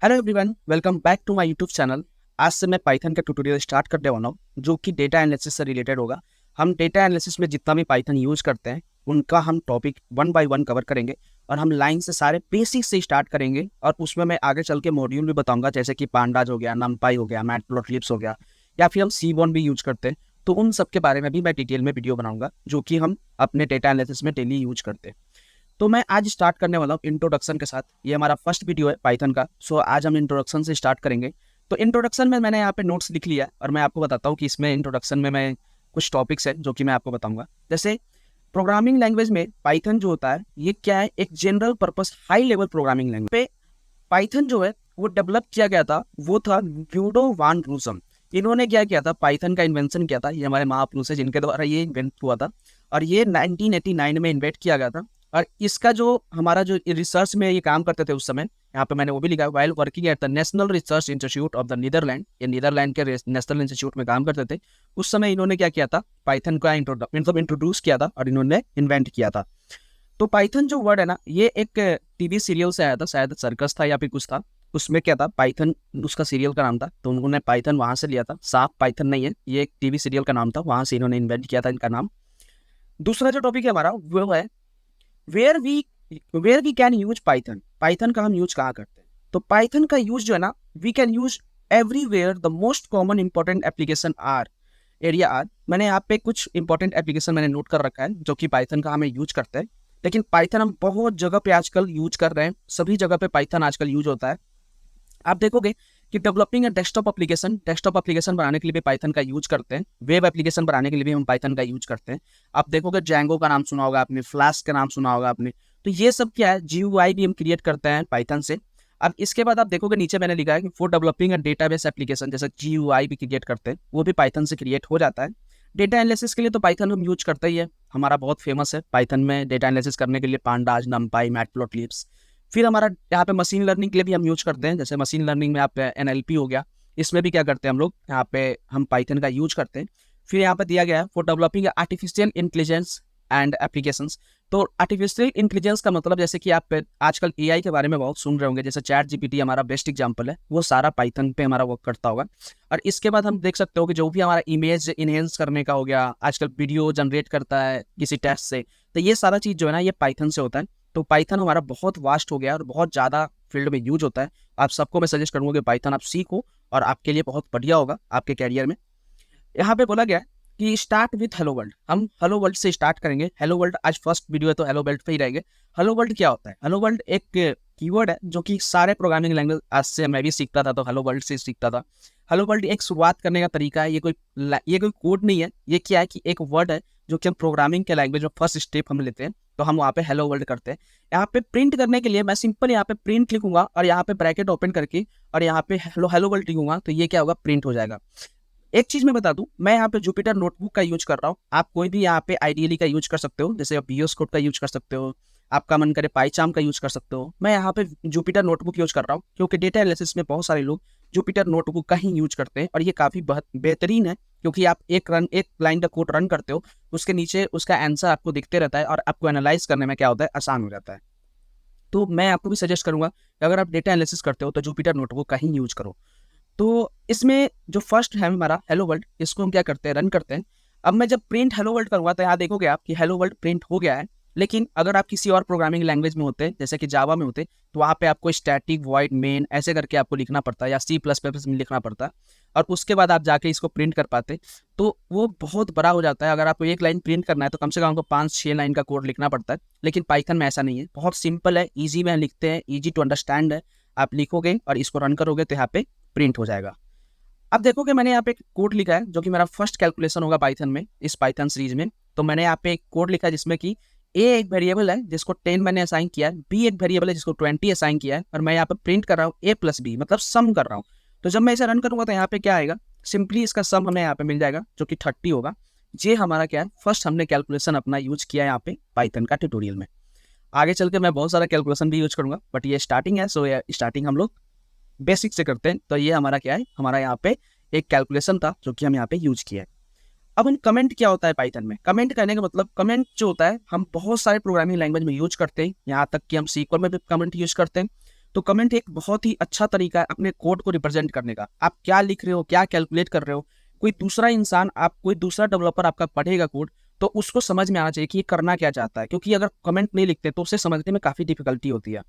Hello everyone, welcome back to my YouTube channel. आज से मैं पाइथन का ट्यूटोरियल स्टार्ट करने वाला हूँ जो कि डेटा एनालिसिस से रिलेटेड होगा। हम डेटा एनालिसिस में जितना भी पाइथन यूज करते हैं उनका हम topic one by one cover करेंगे और हम लाइन से सारे बेसिक से स्टार्ट करेंगे और उसमें मैं आगे चल के मॉड्यूल भी बताऊंगा, जैसे कि पांडाज हो गया, नमपाई हो गया, मैटप्लॉटलिब हो गया, या फिर हम सीबॉर्न भी यूज करते हैं। तो उन सब के बारे में भी मैं डिटेल में वीडियो बनाऊंगा जो कि हम अपने डेटा एनालिसिस में डेली यूज करते हैं। तो मैं आज स्टार्ट करने वाला हूँ इंट्रोडक्शन के साथ। ये हमारा फर्स्ट वीडियो है पाइथन का। सो आज हम इंट्रोडक्शन से स्टार्ट करेंगे। तो इंट्रोडक्शन में मैंने यहाँ पे नोट्स लिख लिया है और मैं आपको बताता हूँ कि इसमें इंट्रोडक्शन में मैं कुछ टॉपिक्स है जो कि मैं आपको बताऊंगा। जैसे प्रोग्रामिंग लैंग्वेज में पाइथन जो होता है ये क्या है, एक general purpose high level programming language पे पाइथन जो है वो डेवलप किया गया था। वो था यूडो वान रूसम। इन्होंने क्या किया था, पाइथन का इन्वेंशन किया था। ये हमारे महापुरुष है जिनके द्वारा ये इन्वेंट हुआ था और ये 1989 में इन्वेंट किया गया था। और इसका जो हमारा जो रिसर्च में ये काम करते थे उस समय, यहाँ पे मैंने वो भी लिखा है, while working at the National Research Institute of the Netherland. ये नीदरलैंड के नेशनल इंस्टीट्यूट में काम करते थे। उस समय इन्होंने क्या किया था, पाइथन का इंट्रोड्यूस किया था और इन्होंने इन्वेंट किया था। तो पाइथन जो वर्ड है ना, ये एक टीवी सीरियल से आया था, शायद सर्कस था या फिर कुछ था। उसमें क्या था, पाइथन उसका सीरियल का नाम था, तो उन्होंने पाइथन वहां से लिया था। साफ पाइथन नहीं है, ये एक टीवी सीरियल का नाम था, वहां से इन्होंने इन्वेंट किया था इनका नाम। दूसरा जो टॉपिक है हमारा वो है where we where we can use Python. Python का हम यूज कहाँ करते हैं? तो पाइथन का यूज जो है ना, we can use everywhere. The most common important application or area are. मैंने यहाँ पे कुछ इंपॉर्टेंट एप्लीकेशन मैंने नोट कर रखा है जो कि पाइथन का हमें यूज करते हैं। लेकिन पाइथन हम बहुत जगह पे आजकल यूज कर रहे हैं, सभी जगह पे पाइथन आजकल यूज होता है। आप देखोगे कि डेवलपिंग डेस्कटॉप एप्लीकेशन बनाने के लिए भी पाइथन का यूज करते हैं। वेब एप्लीकेशन बनाने के लिए भी हम पाइथन का यूज करते हैं। आप देखोगे जैंगो का नाम सुना होगा आपने, फ्लैश का नाम सुना होगा आपने। तो ये सब क्या है, जीयूआई भी हम क्रिएट करते हैं पाइथन से। अब इसके बाद आप देखोगे नीचे मैंने लिखा है कि फॉर डेवलपिंग डेटाबेस एप्लीकेशन, जैसे जीयूआई भी क्रिएट करते हैं, वो भी पाइथन से क्रिएट हो जाता है। डेटा एनालिसिस के लिए तो पाइथन हम यूज करते ही है, हमारा बहुत फेमस है पाइथन में डेटा एनालिसिस करने के लिए पांडाज, नमपाई, मैटप्लॉटलिब्स। फिर हमारा यहाँ पे मशीन लर्निंग के लिए भी हम यूज करते हैं, जैसे मशीन लर्निंग में आप एनएलपी हो गया, इसमें भी क्या करते हैं हम लोग, यहाँ पे हम पाइथन का यूज करते हैं। फिर यहाँ पे दिया गया है for developing artificial intelligence and applications. तो आर्टिफिशियल इंटेलिजेंस का मतलब, जैसे कि आप आजकल एआई के बारे में बहुत सुन रहे होंगे, जैसे चैट जीपीटी हमारा बेस्ट एग्जांपल है, वो सारा पाइथन पे हमारा वर्क करता होगा। और इसके बाद हम देख सकते हो कि जो भी हमारा इमेज इनहेंस करने का हो गया, आजकल वीडियो जनरेट करता है किसी टेक्स्ट से, तो ये सारा चीज़ जो है ना, ये पाइथन से होता है। तो पाइथन हमारा बहुत वास्ट हो गया और बहुत ज़्यादा फील्ड में यूज होता है। आप सबको मैं सजेस्ट करूँगा कि पाइथन आप सीखो और आपके लिए बहुत बढ़िया होगा आपके कैरियर में। यहाँ पे बोला गया है कि स्टार्ट विथ हेलो वर्ल्ड। हम हेलो वर्ल्ड से स्टार्ट करेंगे। हेलो वर्ल्ड आज फर्स्ट वीडियो है तो हेलो वर्ल्ड पे ही रहेंगे। हेलो वर्ल्ड क्या होता है? हेलो वर्ल्ड एक कीवर्ड है जो कि सारे प्रोग्रामिंग लैंग्वेज, आज से मैं भी सीखता था तो हेलो वर्ल्ड से सीखता था। हेलो वर्ल्ड एक शुरुआत करने का तरीका है, ये कोई कोड नहीं है। ये क्या है कि एक वर्ड है जो कि हम प्रोग्रामिंग के लैंग्वेज में फर्स्ट स्टेप हम लेते हैं, तो हम वहाँ पे हेलो वर्ल्ड करते हैं। यहाँ पे प्रिंट करने के लिए मैं सिंपल यहाँ पे प्रिंट लिखूंगा और यहाँ पे ब्रैकेट ओपन करके और यहाँ पे हेलो हेलो वर्ल्ड लिखूंगा, तो ये क्या होगा, प्रिंट हो जाएगा। एक चीज मैं बता दूं, मैं यहाँ पे जुपिटर नोटबुक का यूज कर रहा हूँ। आप कोई भी यहाँ पे आइडियली का यूज कर सकते हो, जैसे आप VS कोड का यूज कर सकते हो, आपका मन करे पाइचाम का यूज कर सकते हो। मैं यहाँ पे जुपिटर नोटबुक यूज कर रहा हूँ क्योंकि डेटा एनालिसिस में बहुत सारे लोग जुपिटर नोटबुक का ही यूज करते हैं और ये काफी बेहतरीन है, क्योंकि आप एक लाइन का कोड रन करते हो, उसके नीचे उसका आंसर आपको दिखते रहता है और आपको एनालाइज करने में क्या होता है, आसान हो जाता है। तो मैं आपको भी सजेस्ट करूंगा कि अगर आप डेटा एनालिसिस करते हो तो जुपिटर नोटबुक का ही यूज करो। तो इसमें जो फर्स्ट है हमारा हेलो वर्ल्ड, इसको हम क्या करते हैं, रन करते हैं। अब मैं जब प्रिंट हेलो वर्ल्ड करूँगा तो यहाँ देखोगे आप कि हेलो वर्ल्ड प्रिंट हो गया है। लेकिन अगर आप किसी और प्रोग्रामिंग लैंग्वेज में होते, जैसे कि जावा में होते, तो वहाँ पे आपको स्टैटिक वॉइड मेन ऐसे करके आपको लिखना पड़ता है, या C++ में लिखना पड़ता है, और उसके बाद आप जाके इसको प्रिंट कर पाते। तो वो बहुत बड़ा हो जाता है। अगर आपको एक लाइन प्रिंट करना है तो कम से कम आपको 5-6 लाइन का कोड लिखना पड़ता है। लेकिन पाइथन में ऐसा नहीं है, बहुत सिंपल है, ईजी में लिखते हैं, ईजी टू अंडरस्टैंड है। आप लिखोगे और इसको रन करोगे तो यहाँ पे प्रिंट हो जाएगा। अब देखोगे मैंने यहाँ पे एक कोड लिखा है जो कि मेरा फर्स्ट कैलकुलेशन होगा पाइथन में, इस पाइथन सीरीज में। तो मैंने यहाँ पे एक कोड लिखा है जिसमें कि ए एक वेरिएबल है जिसको 10 मैंने असाइन किया है, बी एक वेरिएबल है जिसको 20 असाइन किया है, और मैं यहाँ पे प्रिंट कर रहा हूँ A+B, मतलब सम कर रहा हूँ। तो जब मैं इसे रन करूंगा तो यहाँ पे क्या आएगा, सिंपली इसका सम हमें यहाँ पे मिल जाएगा जो कि 30 होगा। ये हमारा क्या है, फर्स्ट हमने कैलकुलेशन अपना यूज किया है यहाँ पे पाइथन का ट्यूटोरियल में। आगे चल के मैं बहुत सारा कैलकुलेशन भी यूज करूंगा, बट ये स्टार्टिंग है, सो स्टार्टिंग हम लोग बेसिक से करते हैं। तो ये हमारा क्या है, हमारा यहाँ पे एक कैलकुलेशन था जो कि हम यहाँ पे यूज किया है। अब हम कमेंट क्या होता है पाइथन में, कमेंट करने का मतलब, कमेंट जो होता है हम बहुत सारे प्रोग्रामिंग लैंग्वेज में यूज करते हैं, यहाँ तक कि हम SQL में भी कमेंट यूज करते हैं। तो कमेंट एक बहुत ही अच्छा तरीका है अपने कोड को रिप्रेजेंट करने का। आप क्या लिख रहे हो, क्या कैलकुलेट कर रहे हो, कोई दूसरा इंसान, आप कोई दूसरा डेवलपर आपका पढ़ेगा कोड, तो उसको समझ में आना चाहिए कि ये करना क्या चाहता है, क्योंकि अगर कमेंट नहीं लिखते तो उसे समझने में काफ़ी डिफिकल्टी होती है।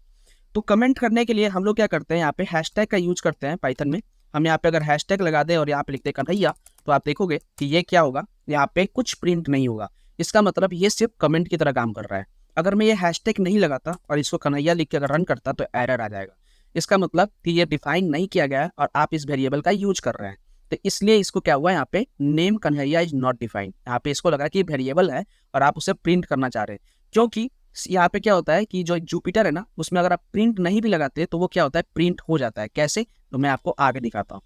तो कमेंट करने के लिए हम लोग क्या करते हैं, यहाँ पे हैशटैग का यूज करते हैं पाइथन में। हम यहाँ पे अगर हैशटैग लगा दें और यहाँ पे लिखते हैं कन्हैया, तो आप देखोगे कि ये क्या होगा, यहाँ पे कुछ प्रिंट नहीं होगा। इसका मतलब ये सिर्फ कमेंट की तरह काम कर रहा है। अगर मैं ये हैशटैग नहीं लगाता और इसको कन्हैया लिख के अगर रन करता तो एरर आ जाएगा। इसका मतलब कि ये डिफाइन नहीं किया गया है और आप इस वेरिएबल का यूज कर रहे हैं। तो इसलिए इसको क्या हुआ, यहाँ पे name Kanhaiya is not defined, यहाँ पे इसको लगा कि वेरिएबल है और आप उसे प्रिंट करना चाह रहे हैं। क्योंकि यहाँ पे क्या होता है कि जो जुपिटर है ना, उसमें अगर आप प्रिंट नहीं भी लगाते तो वो क्या होता है, प्रिंट हो जाता है। कैसे, तो मैं आपको आगे दिखाता हूँ।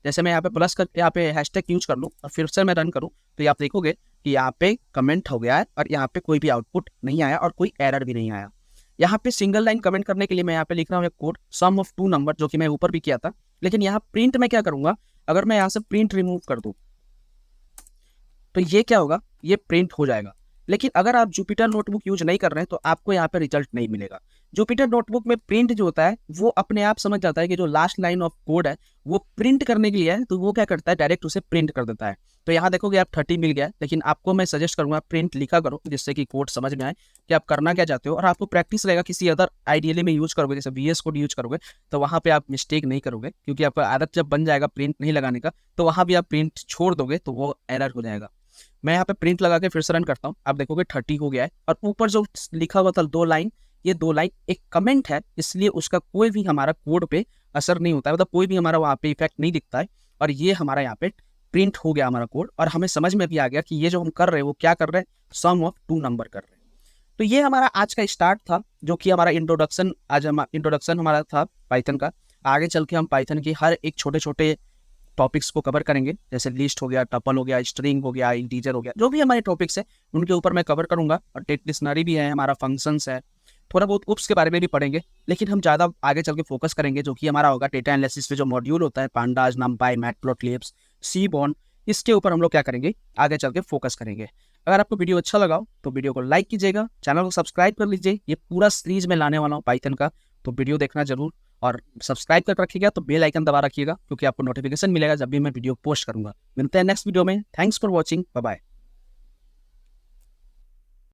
जैसे मैं यहाँ पे प्लस कर यहाँ पे हैशटैग यूज कर लूँ और फिर से मैं रन करूँ, तो आप देखोगे कि यहाँ पे कमेंट हो गया है और यहाँ पे कोई भी आउटपुट नहीं आया और कोई एरर भी नहीं आया। यहाँ पे सिंगल लाइन कमेंट करने के लिए मैं यहाँ पे लिख रहा हूँ एक कोड, सम ऑफ 2 नंबर, जो कि मैं ऊपर भी किया था। लेकिन यहाँ प्रिंट में क्या करूंगा, अगर मैं यहाँ से प्रिंट रिमूव कर दूँ तो ये क्या होगा, ये प्रिंट हो जाएगा। लेकिन अगर आप जुपिटर नोटबुक यूज नहीं कर रहे हैं तो आपको यहाँ पे रिजल्ट नहीं मिलेगा। जुपिटर नोटबुक में प्रिंट जो होता है वो अपने आप समझ जाता है कि जो लास्ट लाइन ऑफ कोड है वो प्रिंट करने के लिए है, तो वो क्या करता है, डायरेक्ट उसे प्रिंट कर देता है। तो यहाँ देखोगे आप 30 मिल गया है, लेकिन आपको मैं सजेस्ट करूंगा प्रिंट लिखा करो, जिससे कि कोड समझ में आए कि आप करना क्या चाहते हो, और आपको प्रैक्टिस रहेगा। किसी अदर आइडियली में यूज करोगे, जैसे VS कोड यूज करोगे, तो वहाँ पे आप मिस्टेक नहीं करोगे, क्योंकि आपका आदत जब बन जाएगा प्रिंट नहीं लगाने का, तो वहाँ भी आप प्रिंट छोड़ दोगे तो वो एरर हो जाएगा। मैं यहाँ पे प्रिंट लगा के फिर से रन करता हूँ, आप देखोगे 30 हो गया है। और ऊपर जो लिखा हुआ था 2 लाइन, ये 2 लाइन एक कमेंट है, इसलिए उसका कोई भी हमारा कोड पे असर नहीं होता है, मतलब कोई भी हमारा वहाँ पे इफेक्ट नहीं दिखता है। और ये हमारा यहाँ पे प्रिंट हो गया हमारा कोड, और हमें समझ में भी आ गया कि ये जो हम कर रहे हैं वो क्या कर रहे हैं, सम ऑफ 2 नंबर कर रहे हैं। तो ये हमारा आज का स्टार्ट था, जो कि हमारा इंट्रोडक्शन, आज हम इंट्रोडक्शन हमारा था पाइथन का। आगे चल के हम पाइथन की हर एक छोटे छोटे टॉपिक्स को कवर करेंगे, जैसे लिस्ट हो गया, टपल हो गया, स्ट्रिंग हो गया, इंटीजर हो गया, जो भी हमारे टॉपिक्स है उनके ऊपर मैं कवर करूंगा। और टेक डिक्शनरी भी है, हमारा फंक्शंस है, थोड़ा बहुत उप्स के बारे में भी पढ़ेंगे। लेकिन हम ज़्यादा आगे चल के फोकस करेंगे जो कि हमारा होगा डेटा एनालिसिस में जो मॉड्यूल होता है, पांडाज, नमपाई, मैटप्लॉटलिब, सीबॉर्न, इसके ऊपर हम लोग क्या करेंगे, आगे चल के फोकस करेंगे। अगर आपको वीडियो अच्छा लगा हो तो वीडियो को लाइक कीजिएगा, चैनल को सब्सक्राइब कर लीजिए। ये पूरा सीरीज में लाने वाला हूँ पाइथन का, तो वीडियो देखना जरूर, और सब्सक्राइब कर रखिएगा, तो बेल आइकन दबा रखिएगा, क्योंकि आपको नोटिफिकेशन मिलेगा जब भी मैं वीडियो पोस्ट करूंगा। मिलते हैं नेक्स्ट वीडियो में। Thanks for watching, bye bye.